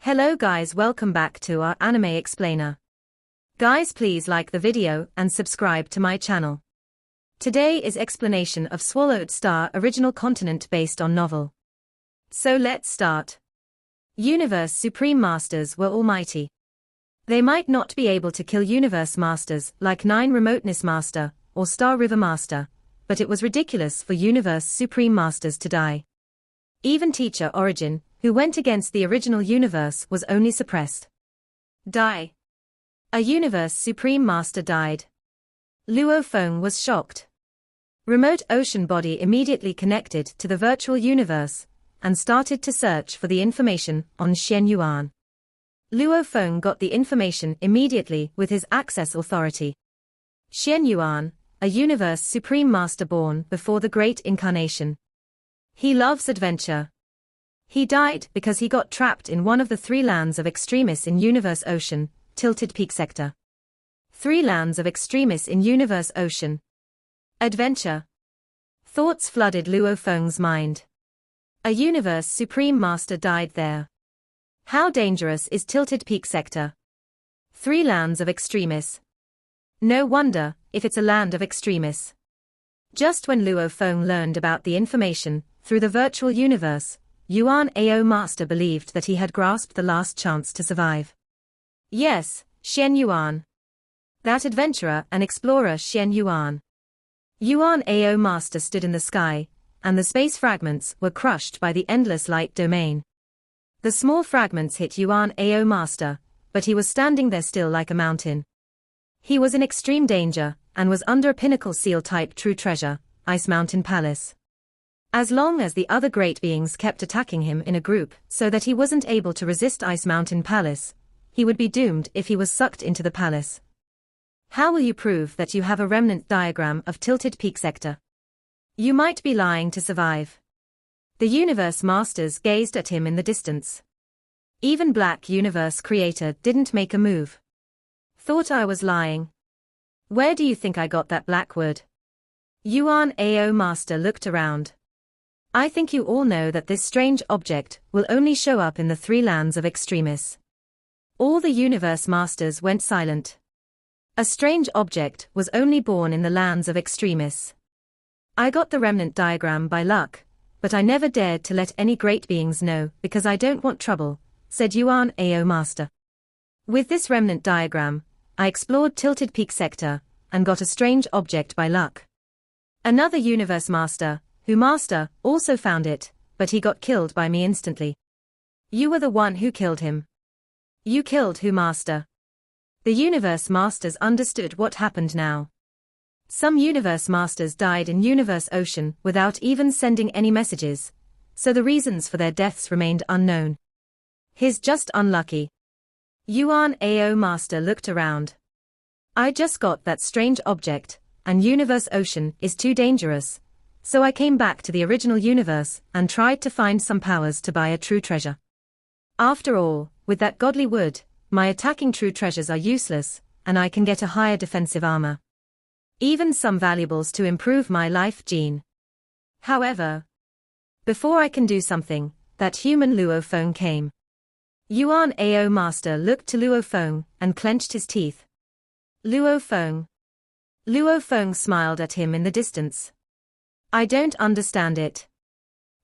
Hello guys, welcome back to our anime explainer. Guys, please like the video and subscribe to my channel. Today is explanation of Swallowed Star original continent based on novel. So let's start. Universe Supreme Masters were almighty. They might not be able to kill Universe Masters like Nine Remoteness Master or Star River Master, but it was ridiculous for Universe Supreme Masters to die. Even Teacher Origin, who went against the original universe, was only suppressed. Die. A Universe Supreme Master died. Luo Fong was shocked. Remote Ocean Body immediately connected to the virtual universe and started to search for the information on Shen Yuan. Luo Fong got the information immediately with his access authority. Shen Yuan, a Universe Supreme Master born before the Great Incarnation. He loves adventure. He died because he got trapped in one of the three lands of extremis in Universe Ocean, Tilted Peak Sector. Three lands of extremis in Universe Ocean. Adventure. Thoughts flooded Luo Fong's mind. A Universe Supreme Master died there. How dangerous is Tilted Peak Sector? Three lands of extremis. No wonder, if it's a land of extremis. Just when Luo Fong learned about the information through the virtual universe, Yuan Ao Master believed that he had grasped the last chance to survive. Yes, Shen Yuan. That adventurer and explorer Shen Yuan. Yuan Ao Master stood in the sky, and the space fragments were crushed by the endless light domain. The small fragments hit Yuan Ao Master, but he was standing there still like a mountain. He was in extreme danger, and was under a pinnacle seal-type true treasure, Ice Mountain Palace. As long as the other great beings kept attacking him in a group so that he wasn't able to resist Ice Mountain Palace, he would be doomed if he was sucked into the palace. How will you prove that you have a remnant diagram of Tilted Peak Sector? You might be lying to survive. The Universe Masters gazed at him in the distance. Even Black Universe Creator didn't make a move. Thought I was lying. Where do you think I got that black wood? Yuan Ao Master looked around. I think you all know that this strange object will only show up in the three lands of extremis. All the Universe Masters went silent. A strange object was only born in the lands of extremis. I got the remnant diagram by luck, but I never dared to let any great beings know because I don't want trouble, said Yuan Ao Master. With this remnant diagram, I explored Tilted Peak Sector and got a strange object by luck. Another Universe Master, Master, also found it, but he got killed by me instantly. You were the one who killed him. You killed Master. The Universe Masters understood what happened now. Some Universe Masters died in Universe Ocean without even sending any messages, so the reasons for their deaths remained unknown. He's just unlucky. Yuan Ao Master looked around. I just got that strange object, and Universe Ocean is too dangerous. So I came back to the original universe and tried to find some powers to buy a true treasure. After all, with that godly wood, my attacking true treasures are useless, and I can get a higher defensive armor. Even some valuables to improve my life gene. However, before I can do something, that human Luo Fong came. Yuan Ao Master looked to Luo Fong and clenched his teeth. Luo Fong. Luo Fong smiled at him in the distance. I don't understand it.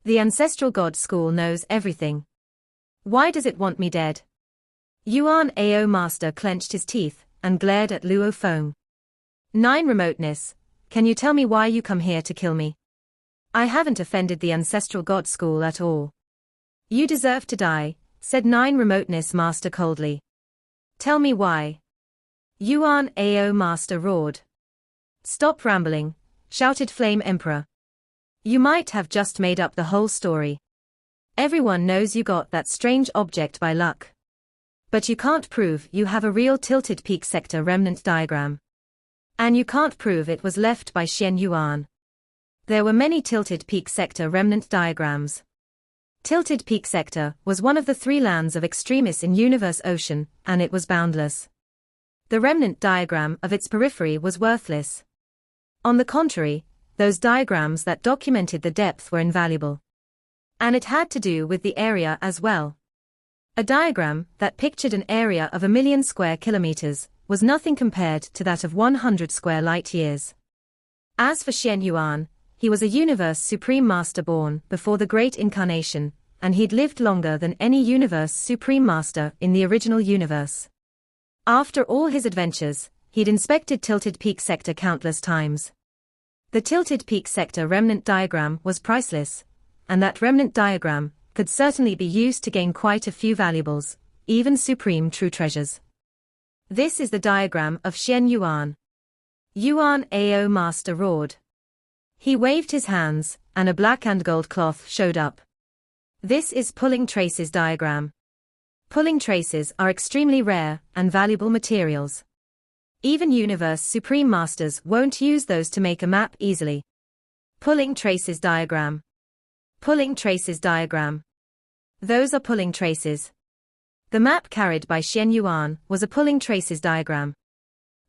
The Ancestral God School knows everything. Why does it want me dead? Yuan Ao Master clenched his teeth and glared at Luo Fong. Nine Remoteness, can you tell me why you come here to kill me? I haven't offended the Ancestral God School at all. You deserve to die, said Nine Remoteness Master coldly. Tell me why. Yuan Ao Master roared. Stop rambling, shouted Flame Emperor. You might have just made up the whole story. Everyone knows you got that strange object by luck. But you can't prove you have a real Tilted Peak Sector remnant diagram. And you can't prove it was left by Shen Yuan. There were many Tilted Peak Sector remnant diagrams. Tilted Peak Sector was one of the three lands of extremis in Universe Ocean, and it was boundless. The remnant diagram of its periphery was worthless. On the contrary, those diagrams that documented the depth were invaluable. And it had to do with the area as well. A diagram that pictured an area of 1,000,000 square kilometers was nothing compared to that of 100 square light years. As for Xian Yuan, he was a universe supreme master born before the Great Incarnation, and he'd lived longer than any universe supreme master in the original universe. After all his adventures, he'd inspected Tilted Peak Sector countless times. The Tilted Peak Sector remnant diagram was priceless, and that remnant diagram could certainly be used to gain quite a few valuables, even supreme true treasures. This is the diagram of Xian Yuan. Yuan Ao master roared. He waved his hands, and a black and gold cloth showed up. This is pulling traces diagram. Pulling traces are extremely rare and valuable materials. Even universe supreme masters won't use those to make a map easily. Pulling traces diagram. Pulling traces diagram. Those are pulling traces. The map carried by Xian Yuan was a pulling traces diagram.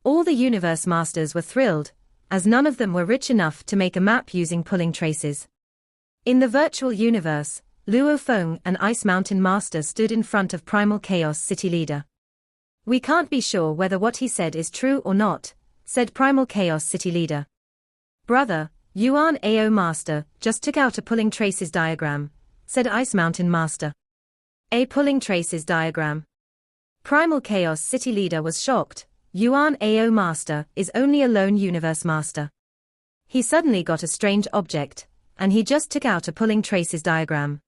All the universe masters were thrilled, as none of them were rich enough to make a map using pulling traces. In the virtual universe, Luo Fong, an Ice Mountain master, stood in front of Primal Chaos City leader. "We can't be sure whether what he said is true or not," said Primal Chaos City leader. "Brother, Yuan Ao master just took out a pulling traces diagram," said Ice Mountain master. "A pulling traces diagram?" Primal Chaos City leader was shocked. Yuan Ao master is only a lone universe master. He suddenly got a strange object, and he just took out a pulling traces diagram.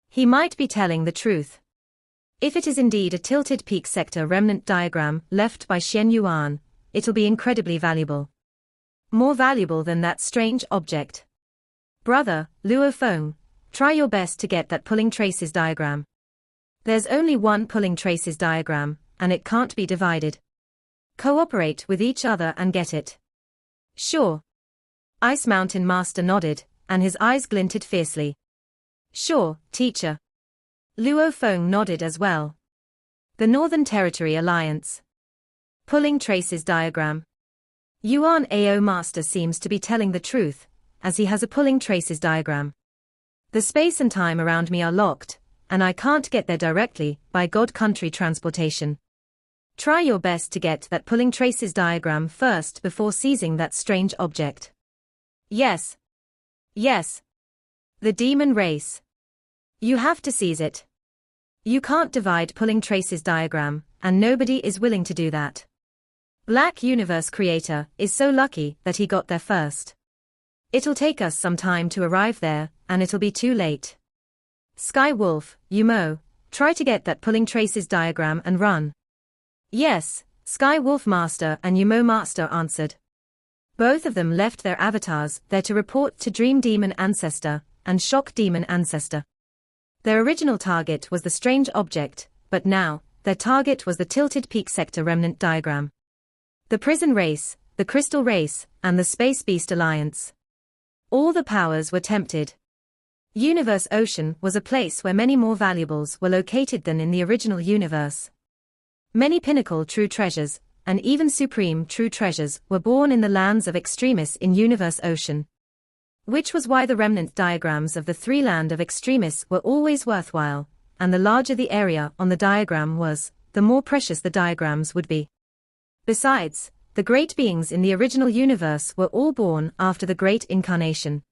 He might be telling the truth. If it is indeed a Tilted Peak Sector remnant diagram left by Xian Yuan, it'll be incredibly valuable. More valuable than that strange object. Brother, Luo Fong, try your best to get that pulling traces diagram. There's only one pulling traces diagram, and it can't be divided. Cooperate with each other and get it. Sure. Ice Mountain Master nodded, and his eyes glinted fiercely. Sure, teacher. Luo Fong nodded as well. The Northern Territory Alliance. Pulling traces diagram. Yuan Ao master seems to be telling the truth, as he has a pulling traces diagram. The space and time around me are locked, and I can't get there directly by God country transportation. Try your best to get that pulling traces diagram first before seizing that strange object. Yes. Yes. The demon race. You have to seize it. You can't divide pulling traces diagram, and nobody is willing to do that. Black Universe Creator is so lucky that he got there first. It'll take us some time to arrive there, and it'll be too late. Sky Wolf, Yumo, try to get that pulling traces diagram and run. Yes, Sky Wolf Master and Yumo Master answered. Both of them left their avatars there to report to Dream Demon Ancestor and Shock Demon Ancestor. Their original target was the strange object, but now, their target was the Tilted Peak Sector remnant diagram. The Prison Race, the Crystal Race, and the Space Beast Alliance. All the powers were tempted. Universe Ocean was a place where many more valuables were located than in the original universe. Many pinnacle true treasures, and even supreme true treasures, were born in the lands of Extremis in Universe Ocean. Which was why the remnant diagrams of the three land of Extremis were always worthwhile, and the larger the area on the diagram was, the more precious the diagrams would be. Besides, the great beings in the original universe were all born after the Great Incarnation.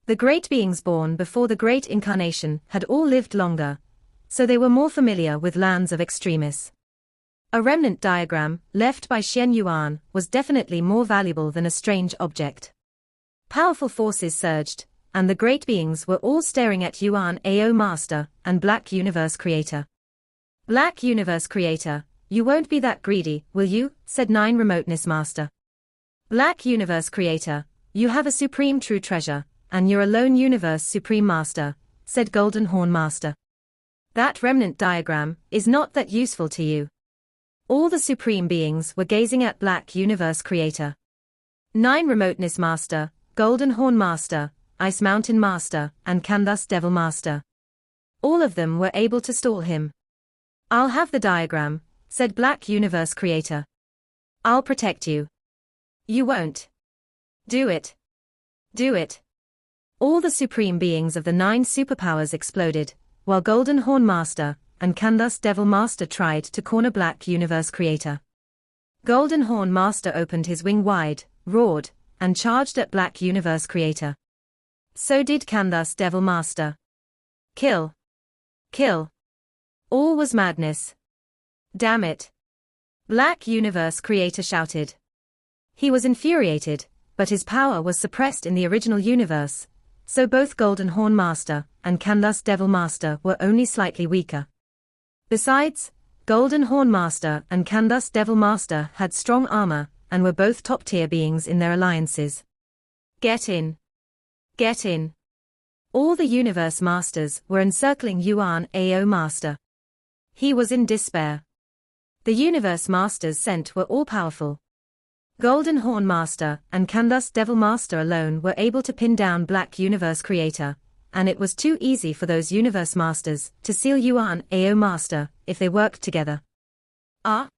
The great beings born before the Great Incarnation had all lived longer, so they were more familiar with lands of Extremis. A remnant diagram, left by Xian Yuan, was definitely more valuable than a strange object. Powerful forces surged, and the great beings were all staring at Yuan Ao Master and Black Universe Creator. Black Universe Creator, you won't be that greedy, will you? Said Nine Remoteness Master. Black Universe Creator, you have a supreme true treasure, and you're a lone universe supreme master, said Golden Horn Master. That remnant diagram is not that useful to you. All the supreme beings were gazing at Black Universe Creator. Nine Remoteness Master, Golden Horn Master, Ice Mountain Master, and Canthus Devil Master. All of them were able to stall him. I'll have the diagram, said Black Universe Creator. I'll protect you. You won't. Do it. Do it. All the supreme beings of the 9 superpowers exploded, while Golden Horn Master, and Candace Devil Master tried to corner Black Universe Creator. Golden Horn Master opened his wing wide, roared, and charged at Black Universe Creator. So did Candace Devil Master. Kill. Kill. All was madness. Damn it. Black Universe Creator shouted. He was infuriated, but his power was suppressed in the original universe, so both Golden Horn Master and Candace Devil Master were only slightly weaker. Besides, Golden Horn Master and Candace Devil Master had strong armor and were both top-tier beings in their alliances. Get in. Get in. All the Universe Masters were encircling Yuan Ao Master. He was in despair. The Universe Masters sent were all-powerful. Golden Horn Master and Candace Devil Master alone were able to pin down Black Universe Creator, and it was too easy for those Universe Masters to seal Yuan Ao Master if they worked together. Ah?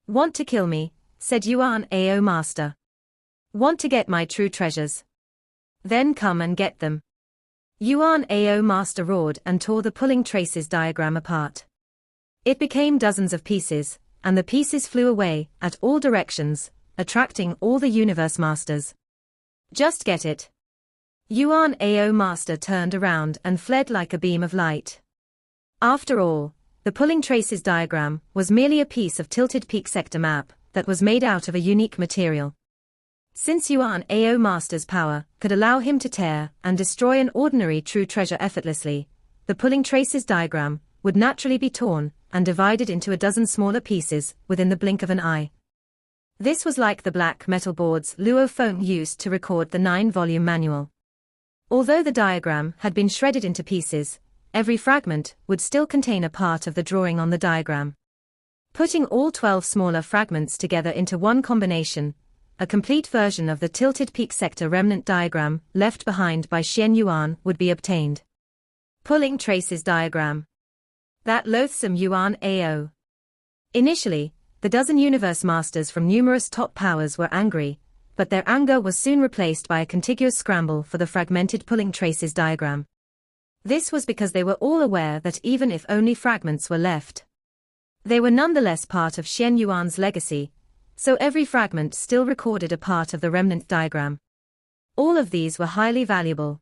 Want to kill me, said Yuan Ao Master. Want to get my true treasures? Then come and get them. Yuan Ao Master roared and tore the pulling traces diagram apart. It became dozens of pieces, and the pieces flew away at all directions, attracting all the Universe Masters. Just get it. Yuan Ao Master turned around and fled like a beam of light. After all, the pulling traces diagram was merely a piece of tilted peak sector map that was made out of a unique material. Since Yuan Ao Master's power could allow him to tear and destroy an ordinary true treasure effortlessly, the pulling traces diagram would naturally be torn and divided into a dozen smaller pieces within the blink of an eye. This was like the black metal boards Luo Fong used to record the 9-volume manual. Although the diagram had been shredded into pieces, every fragment would still contain a part of the drawing on the diagram. Putting all 12 smaller fragments together into one combination, a complete version of the tilted peak sector remnant diagram left behind by Xian Yuan would be obtained. Pulling traces diagram. That loathsome Yuan Ao. Initially, the dozen Universe Masters from numerous top powers were angry, but their anger was soon replaced by a contiguous scramble for the fragmented pulling traces diagram. This was because they were all aware that even if only fragments were left, they were nonetheless part of Xian Yuan's legacy, so every fragment still recorded a part of the remnant diagram. All of these were highly valuable.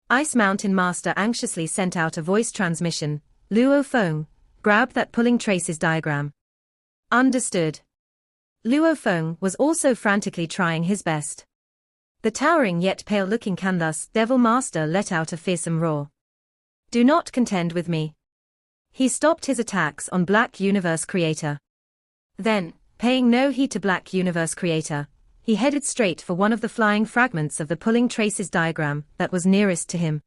Ice Mountain Master anxiously sent out a voice transmission. Luo Fong, grab that pulling traces diagram. Understood. Luo Fong was also frantically trying his best. The towering yet pale-looking Candace Devil Master let out a fearsome roar. Do not contend with me. He stopped his attacks on Black Universe Creator. Then, paying no heed to Black Universe Creator, he headed straight for one of the flying fragments of the pulling traces diagram that was nearest to him.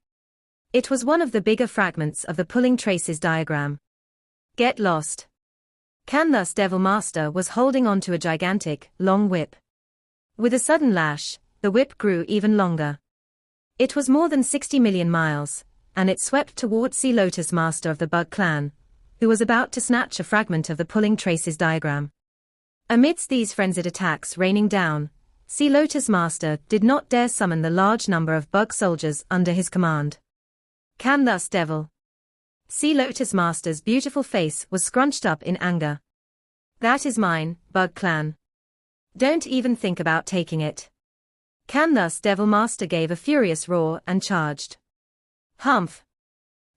It was one of the bigger fragments of the pulling traces diagram. Get lost. Candace Devil Master was holding onto a gigantic, long whip. With a sudden lash, the whip grew even longer. It was more than 60 million miles, and it swept toward Sea Lotus Master of the Bug Clan, who was about to snatch a fragment of the pulling traces diagram. Amidst these frenzied attacks raining down, Sea Lotus Master did not dare summon the large number of bug soldiers under his command. Candace Devil. Sea Lotus Master's beautiful face was scrunched up in anger. That is mine, Bug Clan. Don't even think about taking it. Candace Devil Master gave a furious roar and charged. Humph.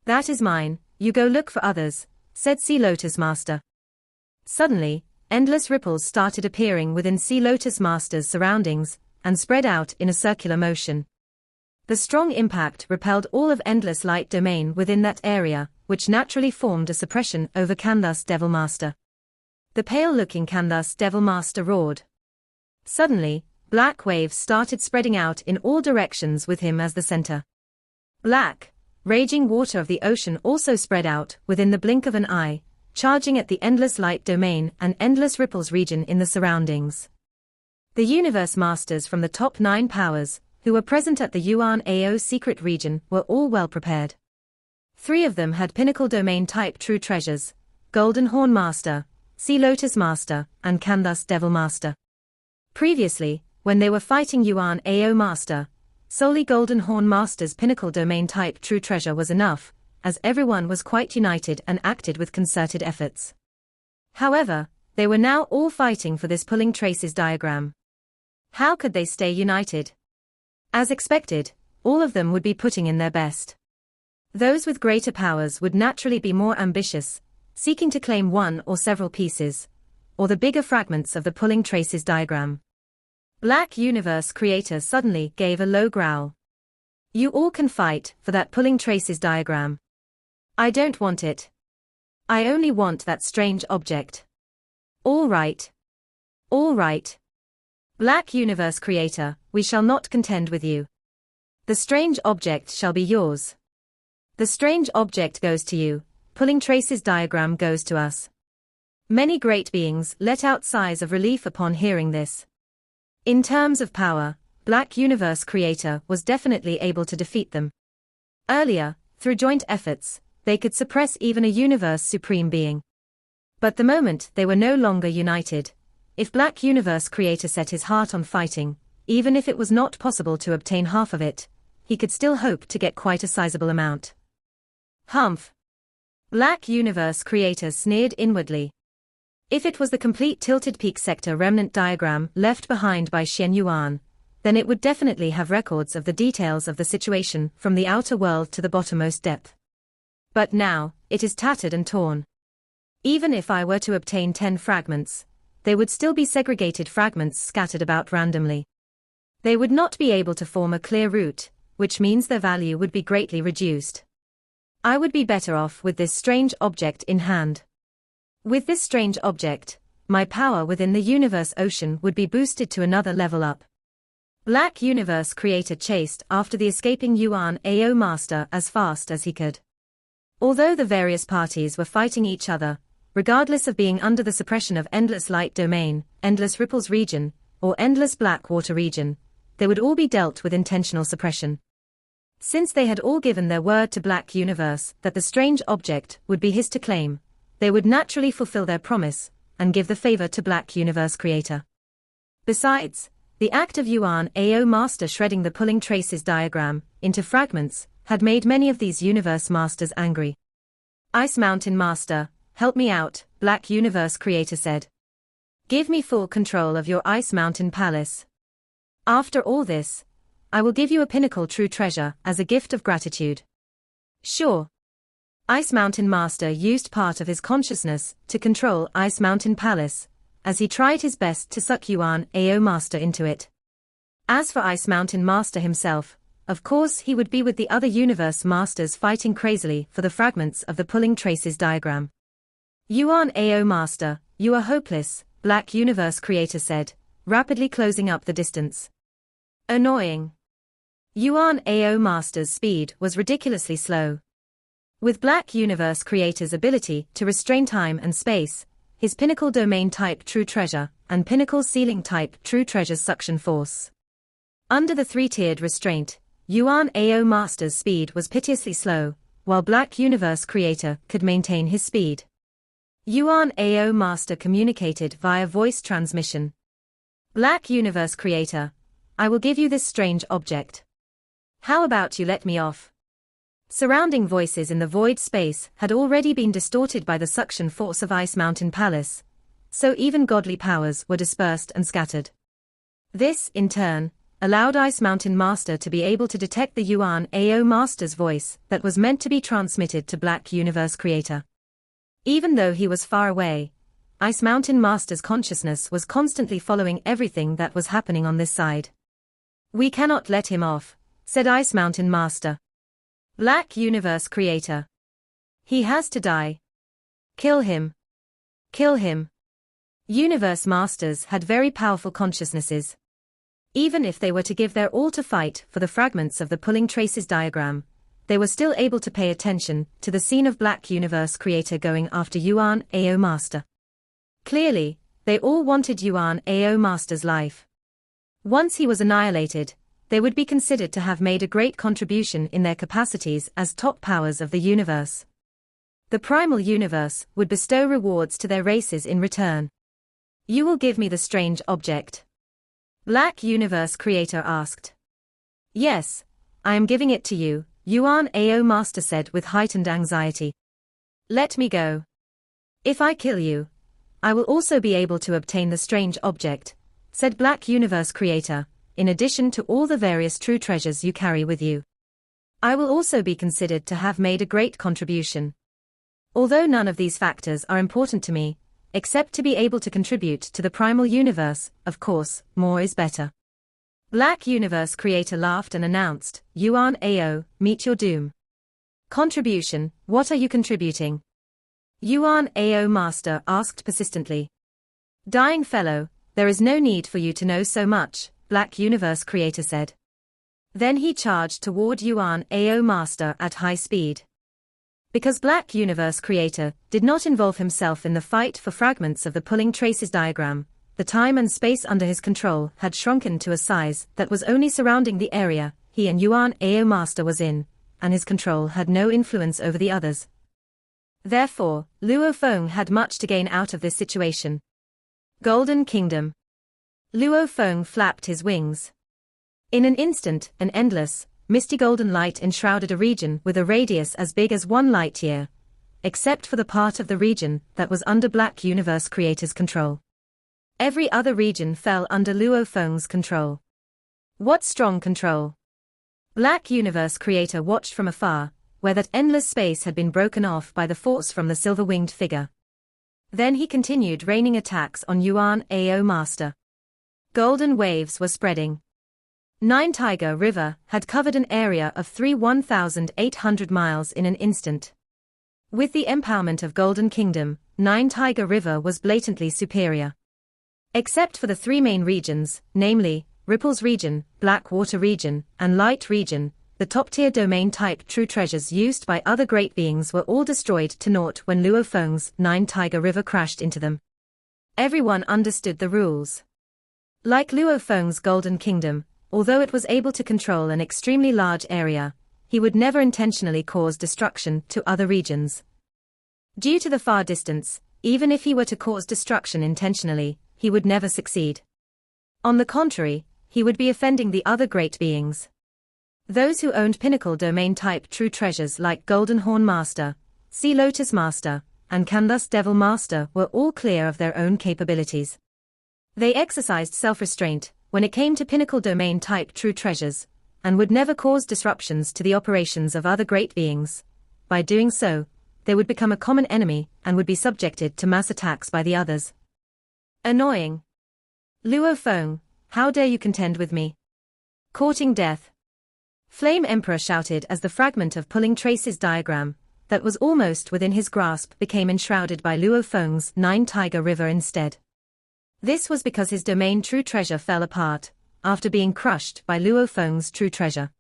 That is mine, you go look for others, said Sea Lotus Master. Suddenly, endless ripples started appearing within Sea Lotus Master's surroundings, and spread out in a circular motion. The strong impact repelled all of Endless Light Domain within that area, which naturally formed a suppression over Candace Devil Master. The pale-looking Candace Devil Master roared. Suddenly, black waves started spreading out in all directions with him as the center. Black, raging water of the ocean also spread out within the blink of an eye, charging at the Endless Light Domain and Endless Ripples region in the surroundings. The Universe Masters from the top 9 powers, who were present at the Yuan Ao secret region, were all well prepared. 3 of them had Pinnacle Domain type true treasures: Golden Horn Master, Sea Lotus Master, and Candace Devil Master. Previously, when they were fighting Yuan Ao Master, solely Golden Horn Master's Pinnacle Domain type true treasure was enough, as everyone was quite united and acted with concerted efforts. However, they were now all fighting for this pulling traces diagram. How could they stay united? As expected, all of them would be putting in their best. Those with greater powers would naturally be more ambitious, seeking to claim one or several pieces, or the bigger fragments of the pulling traces diagram. Black Universe Creator suddenly gave a low growl. You all can fight for that pulling traces diagram. I don't want it. I only want that strange object. All right. All right. Black Universe Creator, we shall not contend with you. The strange object shall be yours. The strange object goes to you, pulling traces diagram goes to us. Many great beings let out sighs of relief upon hearing this. In terms of power, Black Universe Creator was definitely able to defeat them. Earlier, through joint efforts, they could suppress even a Universe Supreme Being. But the moment they were no longer united, if Black Universe Creator set his heart on fighting, even if it was not possible to obtain half of it, he could still hope to get quite a sizable amount. Humph! Black Universe Creator sneered inwardly. If it was the complete tilted peak sector remnant diagram left behind by Xian Yuan, then it would definitely have records of the details of the situation from the outer world to the bottommost depth. But now, it is tattered and torn. Even if I were to obtain 10 fragments, they would still be segregated fragments scattered about randomly. They would not be able to form a clear route, which means their value would be greatly reduced. I would be better off with this strange object in hand. With this strange object, my power within the universe ocean would be boosted to another level up. Black Universe Creator chased after the escaping Yuan Ao master as fast as he could. Although the various parties were fighting each other, regardless of being under the suppression of Endless Light Domain, Endless Ripples region, or Endless Black Water region, they would all be dealt with intentional suppression. Since they had all given their word to Black Universe that the strange object would be his to claim, they would naturally fulfill their promise, and give the favor to Black Universe Creator. Besides, the act of Yuan Ao Master shredding the pulling traces diagram into fragments had made many of these Universe Masters angry. Ice Mountain Master, help me out, Black Universe Creator said. Give me full control of your Ice Mountain Palace. After all this, I will give you a pinnacle true treasure as a gift of gratitude. Sure. Ice Mountain Master used part of his consciousness to control Ice Mountain Palace, as he tried his best to suck Yuan Ao Master into it. As for Ice Mountain Master himself, of course he would be with the other Universe Masters fighting crazily for the fragments of the pulling traces diagram. Yuan Ao Master, you are hopeless, Black Universe Creator said, rapidly closing up the distance. Annoying. Yuan Ao Master's speed was ridiculously slow. With Black Universe Creator's ability to restrain time and space, his Pinnacle Domain type True Treasure, and Pinnacle Ceiling type True Treasure's suction force. Under the three-tiered restraint, Yuan Ao Master's speed was piteously slow, while Black Universe Creator could maintain his speed. Yuan Ao Master communicated via voice transmission. Black Universe Creator, I will give you this strange object. How about you let me off? Surrounding voices in the void space had already been distorted by the suction force of Ice Mountain Palace, so even godly powers were dispersed and scattered. This, in turn, allowed Ice Mountain Master to be able to detect the Yuan Ao Master's voice that was meant to be transmitted to Black Universe Creator. Even though he was far away, Ice Mountain Master's consciousness was constantly following everything that was happening on this side. We cannot let him off, said Ice Mountain Master. Black Universe Creator. He has to die. Kill him. Kill him. Universe Masters had very powerful consciousnesses. Even if they were to give their all to fight for the fragments of the pulling traces diagram, they were still able to pay attention to the scene of Black Universe Creator going after Yuan Ao Master. Clearly, they all wanted Yuan Ao Master's life. Once he was annihilated, they would be considered to have made a great contribution in their capacities as top powers of the universe. The primal universe would bestow rewards to their races in return. You will give me the strange object? Black Universe Creator asked. Yes, I am giving it to you, Yuan Ao master said with heightened anxiety. Let me go. If I kill you, I will also be able to obtain the strange object, said Black Universe Creator, in addition to all the various true treasures you carry with you. I will also be considered to have made a great contribution. Although none of these factors are important to me, except to be able to contribute to the primal universe, of course, more is better. Black Universe Creator laughed and announced, Yuan Ao, meet your doom. Contribution, what are you contributing? Yuan Ao Master asked persistently. Dying fellow, there is no need for you to know so much, Black Universe Creator said. Then he charged toward Yuan Ao Master at high speed. Because Black Universe Creator did not involve himself in the fight for fragments of the pulling traces diagram, the time and space under his control had shrunken to a size that was only surrounding the area he and Yuan Ao Master was in, and his control had no influence over the others. Therefore, Luo Fong had much to gain out of this situation. Golden Kingdom. Luo Fong flapped his wings. In an instant, an endless, misty golden light enshrouded a region with a radius as big as 1 light year, except for the part of the region that was under Black Universe Creator's control. Every other region fell under Luo Fong's control. What strong control! Black Universe Creator watched from afar, where that endless space had been broken off by the force from the silver-winged figure. Then he continued raining attacks on Yuan Ao Master. Golden waves were spreading. Nine Tiger River had covered an area of 1,800 miles in an instant. With the empowerment of Golden Kingdom, Nine Tiger River was blatantly superior. Except for the 3 main regions, namely, Ripples Region, Black Water Region, and Light Region, the top-tier domain-type true treasures used by other great beings were all destroyed to naught when Luo Fong's Nine Tiger River crashed into them. Everyone understood the rules. Like Luo Fong's Golden Kingdom, although it was able to control an extremely large area, he would never intentionally cause destruction to other regions. Due to the far distance, even if he were to cause destruction intentionally, he would never succeed. On the contrary, he would be offending the other great beings. Those who owned pinnacle domain-type true treasures like Golden Horn Master, Sea Lotus Master, and Canlus Devil Master were all clear of their own capabilities. They exercised self-restraint when it came to pinnacle domain-type true treasures, and would never cause disruptions to the operations of other great beings. By doing so, they would become a common enemy and would be subjected to mass attacks by the others. Annoying. Luo Fong, how dare you contend with me? Courting death. Flame Emperor shouted as the fragment of pulling traces diagram, that was almost within his grasp, became enshrouded by Luo Fong's Nine Tiger River instead. This was because his domain true treasure fell apart, after being crushed by Luo Fong's true treasure.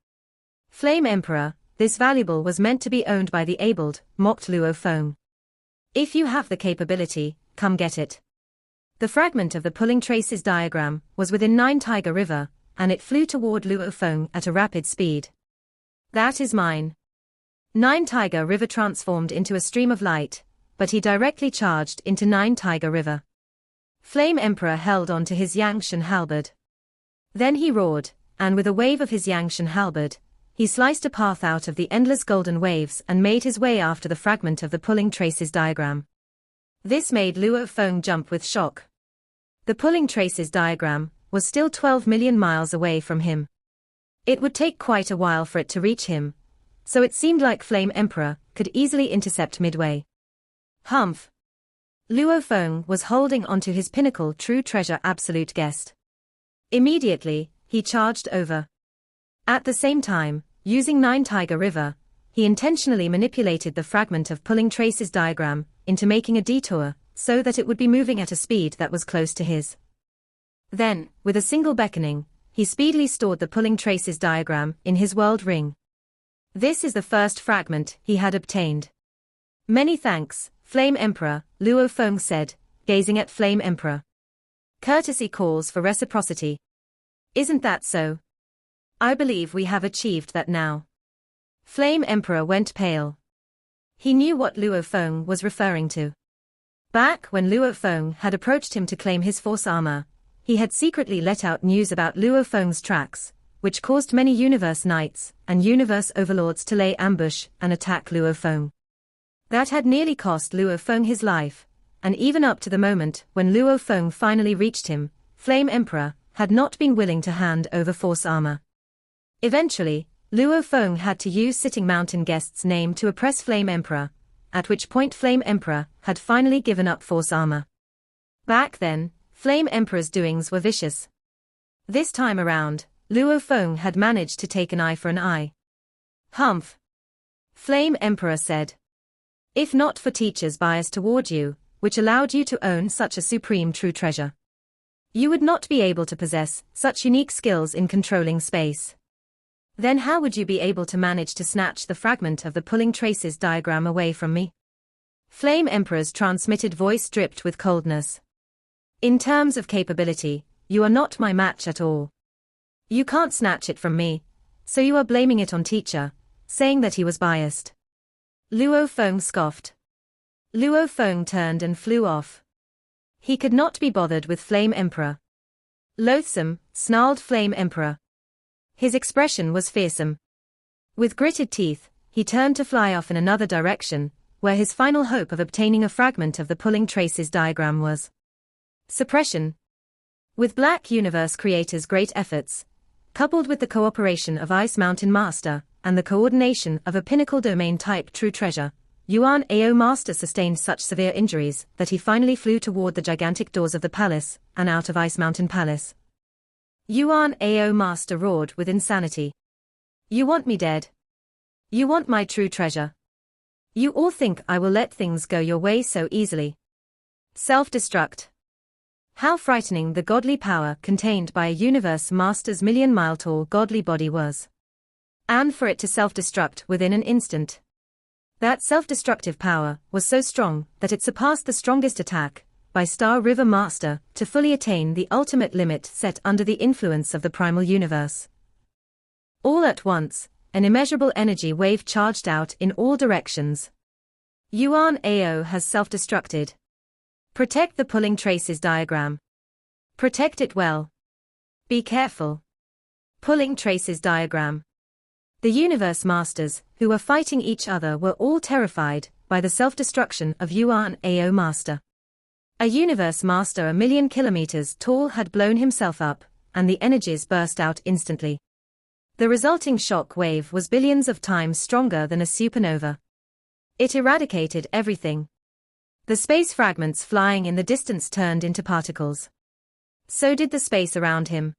Flame Emperor, this valuable was meant to be owned by the abled, mocked Luo Fong. If you have the capability, come get it. The fragment of the pulling traces diagram was within Nine Tiger River, and it flew toward Luo Fong at a rapid speed. That is mine. Nine Tiger River transformed into a stream of light, but he directly charged into Nine Tiger River. Flame Emperor held on to his Yangshan halberd. Then he roared, and with a wave of his Yangshan halberd, he sliced a path out of the endless golden waves and made his way after the fragment of the pulling traces diagram. This made Luo Fong jump with shock. The pulling traces diagram was still 12 million miles away from him. It would take quite a while for it to reach him, so it seemed like Flame Emperor could easily intercept midway. Humph! Luo Fong was holding onto his pinnacle true treasure absolute guest. Immediately, he charged over. At the same time, using Nine Tiger River, he intentionally manipulated the fragment of pulling traces diagram into making a detour, so that it would be moving at a speed that was close to his. Then, with a single beckoning, he speedily stored the pulling traces diagram in his world ring. This is the first fragment he had obtained. Many thanks, Flame Emperor, Luo Fong said, gazing at Flame Emperor. Courtesy calls for reciprocity. Isn't that so? I believe we have achieved that now. Flame Emperor went pale. He knew what Luo Fong was referring to. Back when Luo Fong had approached him to claim his force armor, he had secretly let out news about Luo Fong's tracks, which caused many Universe Knights and Universe Overlords to lay ambush and attack Luo Fong. That had nearly cost Luo Fong his life, and even up to the moment when Luo Fong finally reached him, Flame Emperor had not been willing to hand over force armor. Eventually, Luo Fong had to use Sitting Mountain Guest's name to oppress Flame Emperor, at which point Flame Emperor had finally given up force armor. Back then, Flame Emperor's doings were vicious. This time around, Luo Fong had managed to take an eye for an eye. Humph! Flame Emperor said. If not for teacher's bias toward you, which allowed you to own such a supreme true treasure, you would not be able to possess such unique skills in controlling space. Then how would you be able to manage to snatch the fragment of the pulling traces diagram away from me? Flame Emperor's transmitted voice dripped with coldness. In terms of capability, you are not my match at all. You can't snatch it from me, so you are blaming it on teacher, saying that he was biased. Luo Fong scoffed. Luo Fong turned and flew off. He could not be bothered with Flame Emperor. Loathsome, snarled Flame Emperor. His expression was fearsome. With gritted teeth, he turned to fly off in another direction, where his final hope of obtaining a fragment of the pulling traces diagram was. Suppression. With Black Universe Creator's great efforts, coupled with the cooperation of Ice Mountain Master, and the coordination of a pinnacle domain-type true treasure, Yuan Ao Master sustained such severe injuries that he finally flew toward the gigantic doors of the palace, and out of Ice Mountain Palace. Yuan Ao Master roared with insanity. You want me dead? You want my true treasure? You all think I will let things go your way so easily? Self-destruct. How frightening the godly power contained by a Universe Master's million-mile-tall godly body was. And for it to self-destruct within an instant. That self-destructive power was so strong that it surpassed the strongest attack by Star River Master to fully attain the ultimate limit set under the influence of the primal universe. All at once, an immeasurable energy wave charged out in all directions. Yuan Ao has self-destructed. Protect the pulling traces diagram. Protect it well. Be careful. Pulling traces diagram. The Universe Masters, who were fighting each other, were all terrified by the self-destruction of Yuan Ao Master. A Universe Master 1,000,000 kilometers tall had blown himself up, and the energies burst out instantly. The resulting shock wave was billions of times stronger than a supernova. It eradicated everything. The space fragments flying in the distance turned into particles. So did the space around him.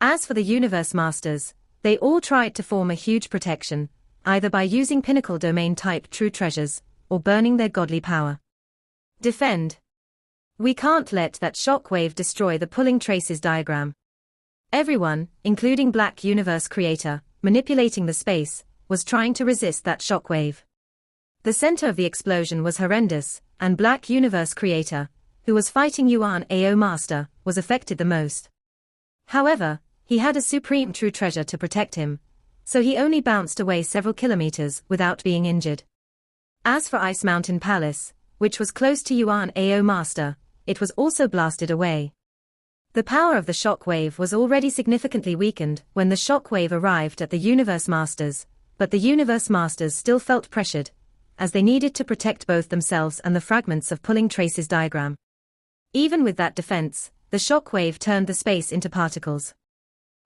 As for the Universe Masters, they all tried to form a huge protection, either by using pinnacle domain-type true treasures, or burning their godly power. Defend. We can't let that shockwave destroy the pulling traces diagram. Everyone, including Black Universe Creator, manipulating the space, was trying to resist that shockwave. The center of the explosion was horrendous, and Black Universe Creator, who was fighting Yuan Ao Master, was affected the most. However, he had a supreme true treasure to protect him, so he only bounced away several kilometers without being injured. As for Ice Mountain Palace, which was close to Yuan Ao Master, it was also blasted away. The power of the shock wave was already significantly weakened when the shock wave arrived at the Universe Masters, but the Universe Masters still felt pressured, as they needed to protect both themselves and the fragments of pulling traces diagram. Even with that defense, the shock wave turned the space into particles.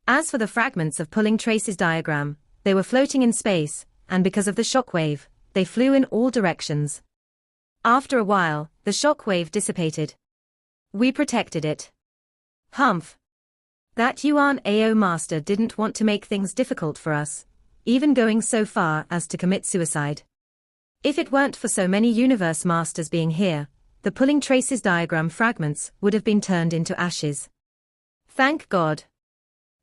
As for the fragments of pulling traces diagram, they were floating in space, and because of the shock wave, they flew in all directions. After a while, the shock wave dissipated. We protected it. Humph. That Yuan Ao Master didn't want to make things difficult for us, even going so far as to commit suicide. If it weren't for so many Universe Masters being here, the pulling traces diagram fragments would have been turned into ashes. Thank God.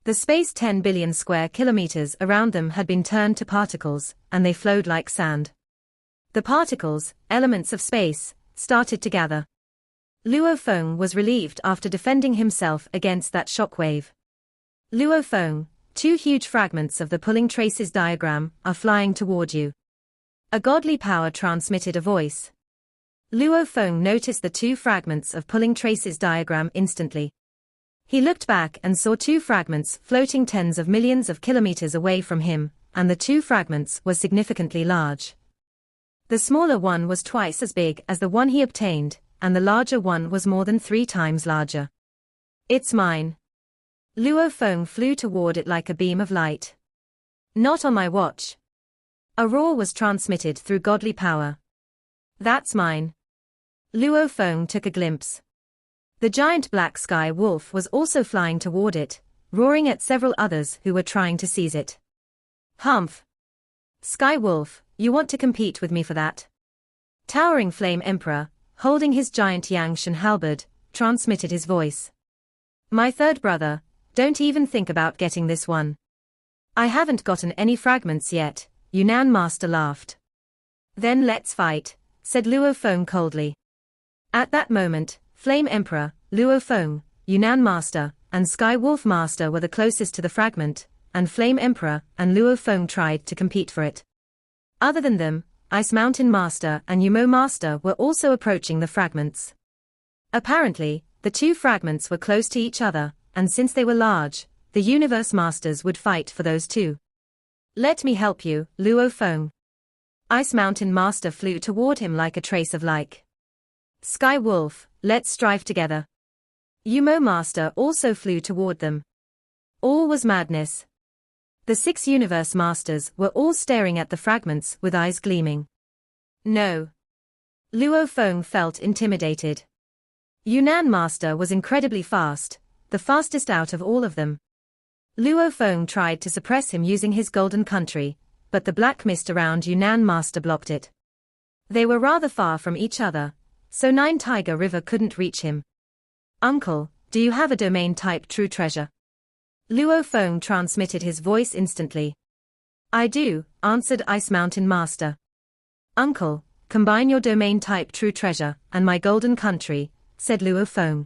The space 10 billion square kilometers around them had been turned to particles, and they flowed like sand. The particles, elements of space, started to gather. Luo Fong was relieved after defending himself against that shockwave. Luo Fong, 2 huge fragments of the pulling traces diagram are flying toward you. A godly power transmitted a voice. Luo Fong noticed the 2 fragments of pulling traces diagram instantly. He looked back and saw two fragments floating tens of millions of kilometers away from him, and the two fragments were significantly large. The smaller one was twice as big as the one he obtained, and the larger one was more than 3 times larger. It's mine. Luo Fong flew toward it like a beam of light. Not on my watch. A roar was transmitted through godly power. That's mine. Luo Fong took a glimpse. The giant black sky wolf was also flying toward it, roaring at several others who were trying to seize it. Humph. Sky wolf, you want to compete with me for that? Towering Flame Emperor, holding his giant Yangshan halberd, transmitted his voice. My third brother, don't even think about getting this one. I haven't gotten any fragments yet, Yuan Master laughed. Then let's fight, said Luo Fong coldly. At that moment, Flame Emperor, Luo Fong, Yuan Master, and Sky Wolf Master were the closest to the fragment, and Flame Emperor and Luo Fong tried to compete for it. Other than them, Ice Mountain Master and Yumo Master were also approaching the fragments. Apparently, the two fragments were close to each other, and since they were large, the Universe Masters would fight for those two. Let me help you, Luo Fong. Ice Mountain Master flew toward him like a trace of light. Sky Wolf, let's strive together. Yumo Master also flew toward them. All was madness. The 6 Universe Masters were all staring at the fragments with eyes gleaming. No. Luo Fong felt intimidated. Yuan Master was incredibly fast, the fastest out of all of them. Luo Fong tried to suppress him using his golden country, but the black mist around Yuan Master blocked it. They were rather far from each other, so Nine Tiger River couldn't reach him. Uncle, do you have a domain-type true treasure? Luo Fong transmitted his voice instantly. I do, answered Ice Mountain Master. Uncle, combine your domain-type true treasure and my golden country, said Luo Fong.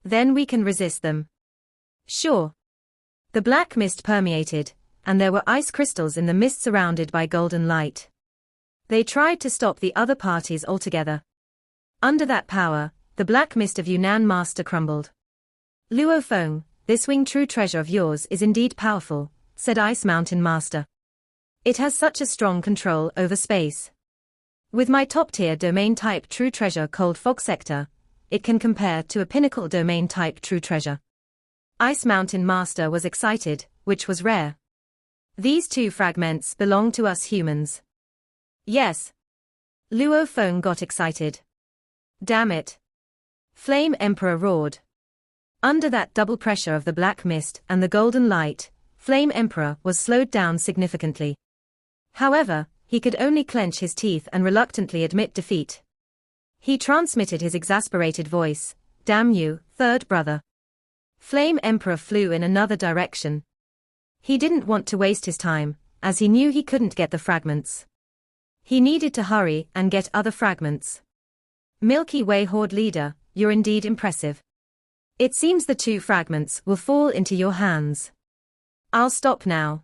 Then we can resist them. Sure. The black mist permeated, and there were ice crystals in the mist surrounded by golden light. They tried to stop the other parties altogether. Under that power, the black mist of Yuan Master crumbled. Luo Fong, this winged true treasure of yours is indeed powerful, said Ice Mountain Master. It has such a strong control over space. With my top-tier domain-type true treasure called Fog Sector, it can compare to a pinnacle domain-type true treasure. Ice Mountain Master was excited, which was rare. These 2 fragments belong to us humans. Yes. Luo Fong got excited. Damn it. Flame Emperor roared. Under that double pressure of the black mist and the golden light, Flame Emperor was slowed down significantly. However, he could only clench his teeth and reluctantly admit defeat. He transmitted his exasperated voice, damn you, third brother. Flame Emperor flew in another direction. He didn't want to waste his time, as he knew he couldn't get the fragments. He needed to hurry and get other fragments. Milky Way Horde Leader, you're indeed impressive. It seems the 2 fragments will fall into your hands. I'll stop now.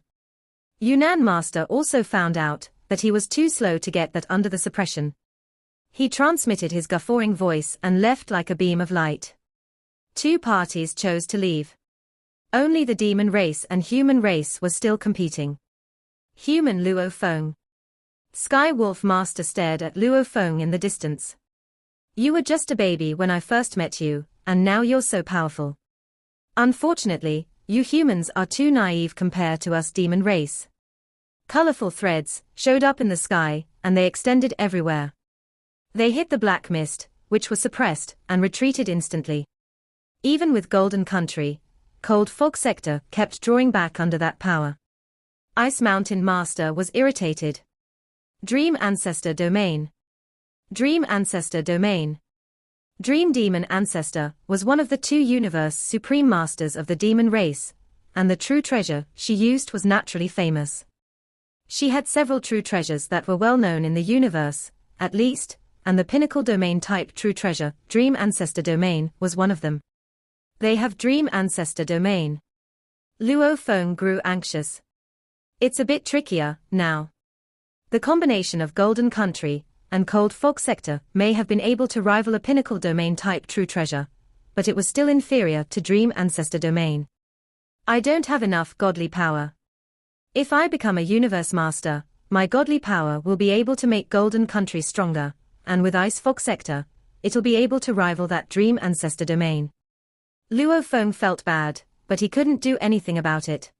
Yuan Master also found out that he was too slow to get that under the suppression. He transmitted his guffawing voice and left like a beam of light. 2 parties chose to leave. Only the demon race and human race was still competing. Human Luo Fong. Sky Wolf Master stared at Luo Fong in the distance. You were just a baby when I first met you, and now you're so powerful. Unfortunately, you humans are too naive compared to us demon race. Colorful threads showed up in the sky, and they extended everywhere. They hit the black mist, which was suppressed, and retreated instantly. Even with Golden Country, Cold Fog Sector kept drawing back under that power. Ice Mountain Master was irritated. Dream Ancestor Domain. Dream Ancestor Domain. Dream Demon Ancestor was one of the 2 Universe Supreme Masters of the demon race, and the true treasure she used was naturally famous. She had several true treasures that were well known in the universe, at least, and the pinnacle domain-type true treasure, Dream Ancestor Domain, was one of them. They have Dream Ancestor Domain. Luo Fong grew anxious. It's a bit trickier, now. The combination of Golden Country and Cold Fog Sector may have been able to rival a pinnacle domain-type true treasure, but it was still inferior to Dream Ancestor Domain. I don't have enough godly power. If I become a universe master, my godly power will be able to make Golden Country stronger, and with Ice Fog Sector, it'll be able to rival that Dream Ancestor Domain. Luo Fong felt bad, but he couldn't do anything about it.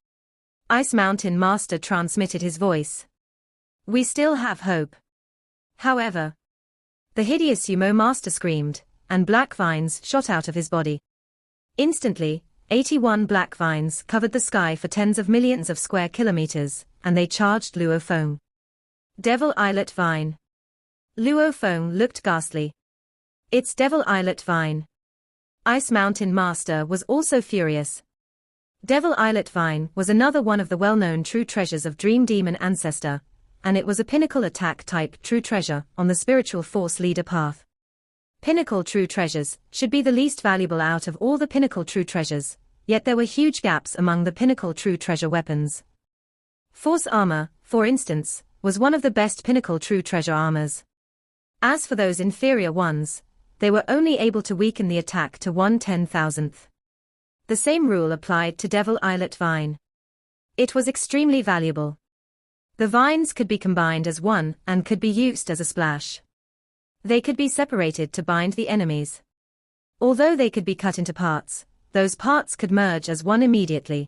Ice Mountain Master transmitted his voice. We still have hope. However, the hideous Sumo Master screamed, and black vines shot out of his body. Instantly, 81 black vines covered the sky for tens of millions of square kilometers, and they charged Luo Fong. Devil Eyelet Vine. Luo Fong looked ghastly. It's Devil Eyelet Vine. Ice Mountain Master was also furious. Devil Eyelet Vine was another one of the well-known true treasures of Dream Demon Ancestor, and it was a pinnacle attack-type true treasure on the spiritual force leader path. Pinnacle true treasures should be the least valuable out of all the pinnacle true treasures, yet there were huge gaps among the pinnacle true treasure weapons. Force armor, for instance, was one of the best pinnacle true treasure armors. As for those inferior ones, they were only able to weaken the attack to 1/10,000th. The same rule applied to Devil Eyelet Vine. It was extremely valuable. The vines could be combined as one and could be used as a splash. They could be separated to bind the enemies. Although they could be cut into parts, those parts could merge as one immediately.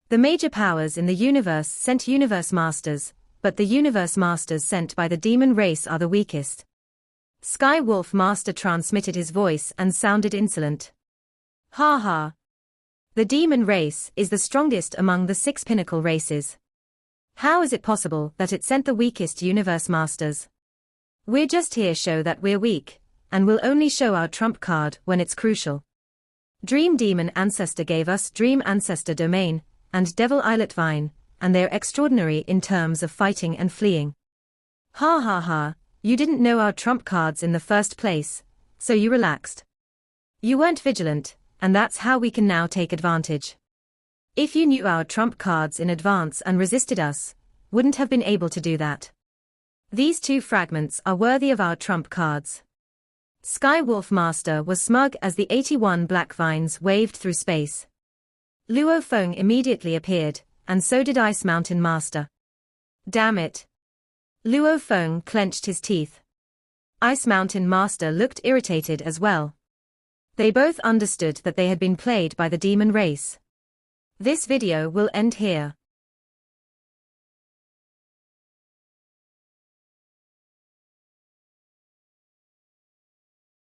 The major powers in the universe sent universe masters, but the universe masters sent by the demon race are the weakest. Sky Wolf Master transmitted his voice and sounded insolent. Ha ha. The demon race is the strongest among the 6 pinnacle races. How is it possible that it sent the weakest universe masters? We're just here show that we're weak, and we'll only show our trump card when it's crucial. Dream Demon Ancestor gave us Dream Ancestor Domain, and Devil Eyelet Vine, and they're extraordinary in terms of fighting and fleeing. Ha ha ha, you didn't know our trump cards in the first place, so you relaxed. You weren't vigilant, and that's how we can now take advantage. If you knew our trump cards in advance and resisted us, wouldn't have been able to do that. These 2 fragments are worthy of our trump cards. Sky Wolf Master was smug as the 81 black vines waved through space. Luo Fong immediately appeared, and so did Ice Mountain Master. Damn it. Luo Fong clenched his teeth. Ice Mountain Master looked irritated as well. They both understood that they had been played by the demon race. This video will end here.